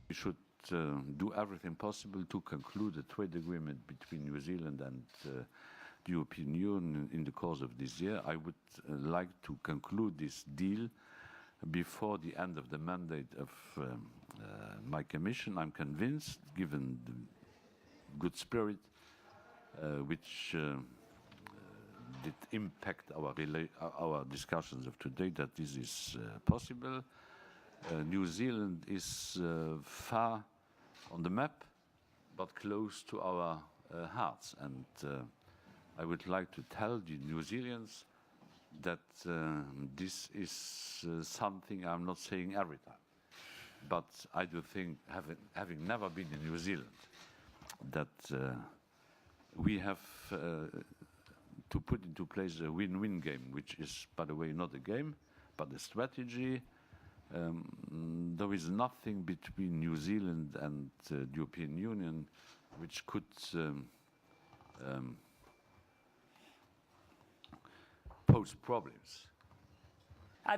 We should do everything possible to conclude a trade agreement between New Zealand and the European Union in the course of this year. I would like to conclude this deal before the end of the mandate of my Commission. I'm convinced, given the good spirit which did impact our discussions of today, that this is possible. New Zealand is far on the map, but close to our hearts. And I would like to tell the New Zealanders that this is something I'm not saying every time. But I do think, having never been in New Zealand, that we have to put into place a win-win game, which is, by the way, not a game, but a strategy. There is nothing between New Zealand and the European Union which could pose problems.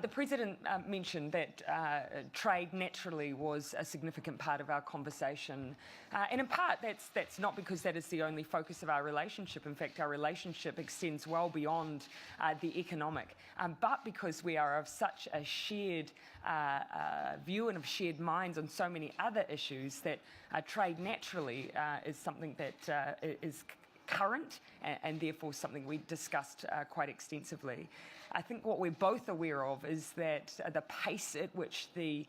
The President mentioned that trade naturally was a significant part of our conversation. And in part, that's not because that is the only focus of our relationship. In fact, our relationship extends well beyond the economic, but because we are of such a shared view and of shared minds on so many other issues, that trade naturally is something that is current and therefore something we discussed quite extensively. I think what we're both aware of is that the pace at which the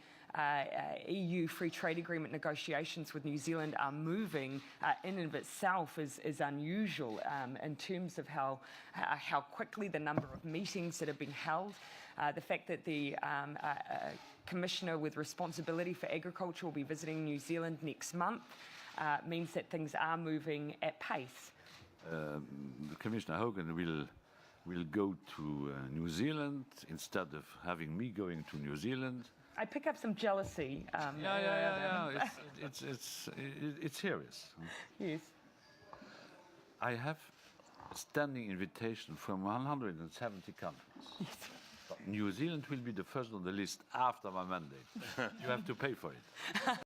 EU free trade agreement negotiations with New Zealand are moving in and of itself is unusual in terms of how quickly the number of meetings that have been held. The fact that the Commissioner with responsibility for agriculture will be visiting New Zealand next month means that things are moving at pace. Commissioner Hogan will go to New Zealand instead of having me going to New Zealand. I pick up some jealousy. Yeah. It's serious. Yes. I have a standing invitation from 170 countries. Yes. But New Zealand will be the first on the list after my mandate. You have to pay for it.